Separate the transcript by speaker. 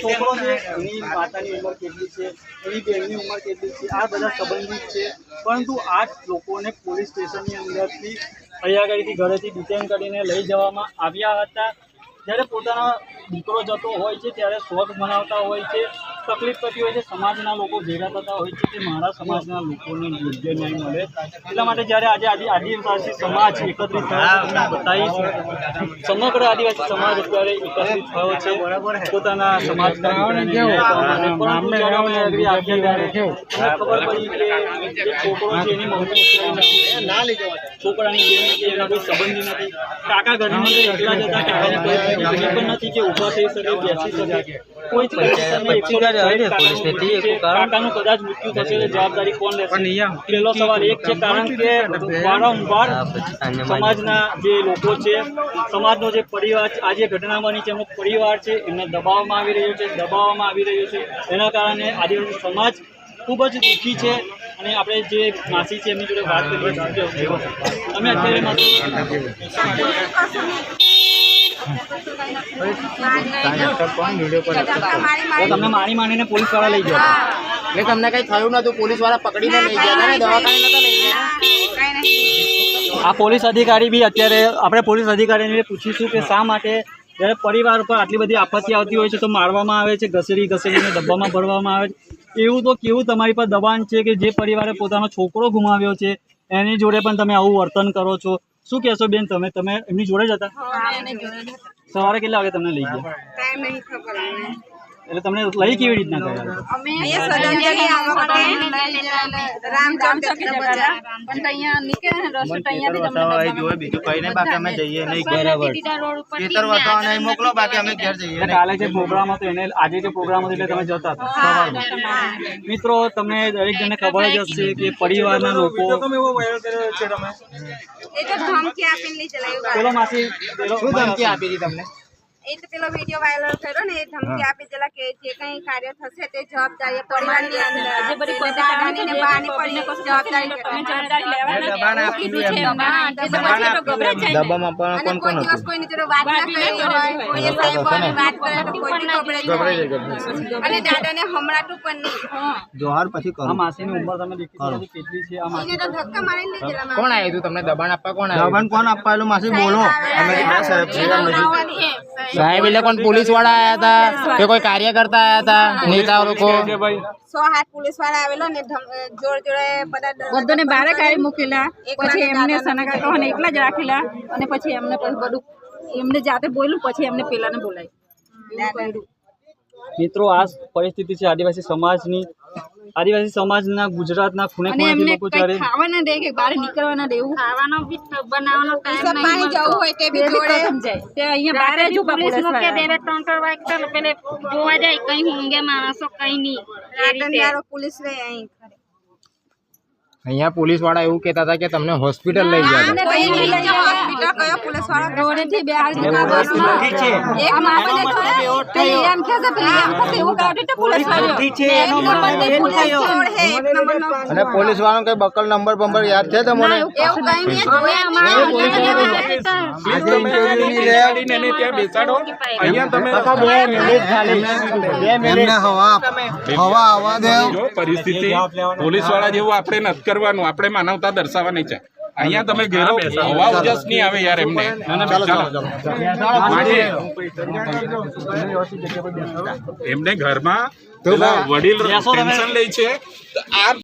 Speaker 1: છોકરો છે એની માતાની ઉંમર કેટલી છે, એની બહેનની ઉંમર કેટલી છે, આ બધા સંબંધિત છે, પરંતુ આ લોકોને પોલીસ સ્ટેશનની અંદરથી અહીંયા આગળથી ઘરેથી ડિટેન કરીને લઈ જવામાં આવ્યા હતા। જ્યારે પોતાનો દીકરો જતો હોય છે ત્યારે શોખ મનાવતા હોય છે, તકલીફ થતી હોય છે, સમાજના લોકો ભેગા થતા હોય છે કે મારા સમાજના લોકોને યોગ્ય ન્યાય મળે। એટલા માટે જ્યારે આજે આદિવાસી સમાજ એકત્રિત થયો છે, બતાવીશ સમગ્ર આદિવાસી સમાજ અત્યારે એકત્રિત થયો છે પોતાના સમાજના ખબર પડી કે જે છોકરો છે એની મમ્મી ના લઈ જવા, છોકરાની બેન કે એના કોઈ સંબંધી નથી, કાકા ઘરની અંદર એકલા જતા, કાકાને કોઈ પણ નથી કે ઊભા થઈ શકે, બેસી શકે, કોઈ કાકાનું કદાચ મૃત્યુ થશે તો જવાબદારી કોણ લેશે? પહેલો સવાલ એક છે, કારણ કે વારંવાર સમાજના જે લોકો છે, સમાજનો જે પરિવાર છે, આ જે ઘટના બની છે એમનો પરિવાર છે એમને દબાવવામાં આવી રહ્યો છે, એના કારણે આદિવાસી સમાજ ખૂબ જ દુઃખી છે। અને આપણે જે માસી છે એમની જોડે વાત કરીએ છીએ। અમે અત્યારે તમને મારીને પોલીસ વાળા લઈ ગયા એટલે તમને કઈ થયું નતું? પોલીસ વાળા પકડીને લઈ ગયા, દવાખાને નતા લઈ ગયા? આ પોલીસ અધિકારી બી અત્યારે આપણે પોલીસ અધિકારીને પૂછીશું કે શા માટે જ્યારે પરિવાર ઉપર આટલી બધી આપત્તિ આવતી હોય છે તો મારવામાં આવે છે, ઘસેડીને ડબ્બામાં ભરવામાં આવે છે। એવું તો કેવું તમારી પર દબાણ છે કે જે પરિવારે પોતાનો છોકરો ગુમાવ્યો છે એની જોડે પણ તમે આવું વર્તન કરો છો? શું કહેશો બેન? તમે એમની જોડે જ હતા? સવારે કેટલા વાગે તમને લઈ ગયા? એટલે તમને લઈ કેવી રીતના ગયા? કાલે જે પ્રોગ્રામ હતો એને આજે જે પ્રોગ્રામ હતો એટલે તમે જતા હતા? મિત્રો, તમને દરેક જણને ખબર જ હશે કે પરિવારના લોકો પેલો માસી ધમકી આપી હતી તમને?
Speaker 2: એ તો પેલો વિડિયો વાયરલ થયો ને, એ ધમકી આપી દેલા કે જે કઈ કાર્ય થશે તે જવાબદારી પરિવારની અંદર જે બધી દાદાની ને બાની પડી જવાબદારી તમે જવાબદારી લેવાના દબાણ આપીલું એમ દબામાં પણ કોણ કોણ હતું? કોઈની જોડે વાત ના કરી હોય, કોઈ સાહેબોની વાત કરે તો કોઈ ગભરાઈ જાય અને દાદાને હમણાટું પણ નહીં
Speaker 1: જોહાર પછી કરો। આ માસીની ઉંમર તમે દેખી કેટલી છે? આ માસી
Speaker 2: તો ધક્કા મારીને લઈ ગયેલા।
Speaker 1: કોણ આવ્યું તમને દબાણ આપવા? કોણ આવ્યું? દબાણ કોણ આપવાલું માસી બોલો? અમે સાહેબ સાહેબ એટલે કોણ? પોલીસ વાળા આયા હતા કે કોઈ કાર્યકર્તા આયા હતા? નેતા લોકો
Speaker 2: 100 પોલીસ વાળા આવેલો ને જોડે
Speaker 3: બધાને બહાર કાઢી મૂકેલા, પછી એમને સનાકા કહવાને એકલા જ રાખેલા અને પછી એમને બધું એમને જાતે બોલ્યું, પછી એમને પેલાને બોલાય।
Speaker 1: મિત્રો, આ પરિસ્થિતિ છે આદિવાસી સમાજના ગુજરાતના ખૂણે ખૂણેથી લોકો ચારે
Speaker 3: ખાવાના દે કે બહાર નીકળવાના દે, એવું ખાવાનો બી બનાવવાનો ટાઈમ
Speaker 2: પાણી જવું હોય તે બી જોડે
Speaker 3: સમજાય તે અહીંયા બહાર જ પોલીસ મૂકે દે 3 વાગે તો પેલે જોવા જાય કઈ ઊંઘે માણસો કઈ નહીં
Speaker 2: રાતના પોલીસ રે અહીં
Speaker 1: અહીંયા પોલીસ વાળા એવું કહેતા હતા કે તમને હોસ્પિટલ લઈ ગયા
Speaker 2: હોસ્પિટલ કયો પોલીસ વાળા
Speaker 3: રોડેથી બહાર બસમાં એક માપને થોડે એમ કે છે પેલી એમ કે એવું કાઢી તો પોલીસ વાળો છે એનો
Speaker 1: અને પોલીસ વાળાનો કઈ બકલ નંબર યાદ છે તમને?
Speaker 2: એવું કઈ નહીં હવે
Speaker 4: એને ત્યાં બેસાડો। અહીંયા તમે
Speaker 1: હવા આવવા દે।
Speaker 4: પરિસ્થિતિ પોલીસ વાળા જેવું આપણે નથી કરવાનું, આપણે માનવતા દર્શાવવાની છે। અહીંયા તમે ઘેરો હવા ઉજાસ નહીં આવે યાર એમને। એમને ઘરમાં વડીલ ટેન્શન લે છે।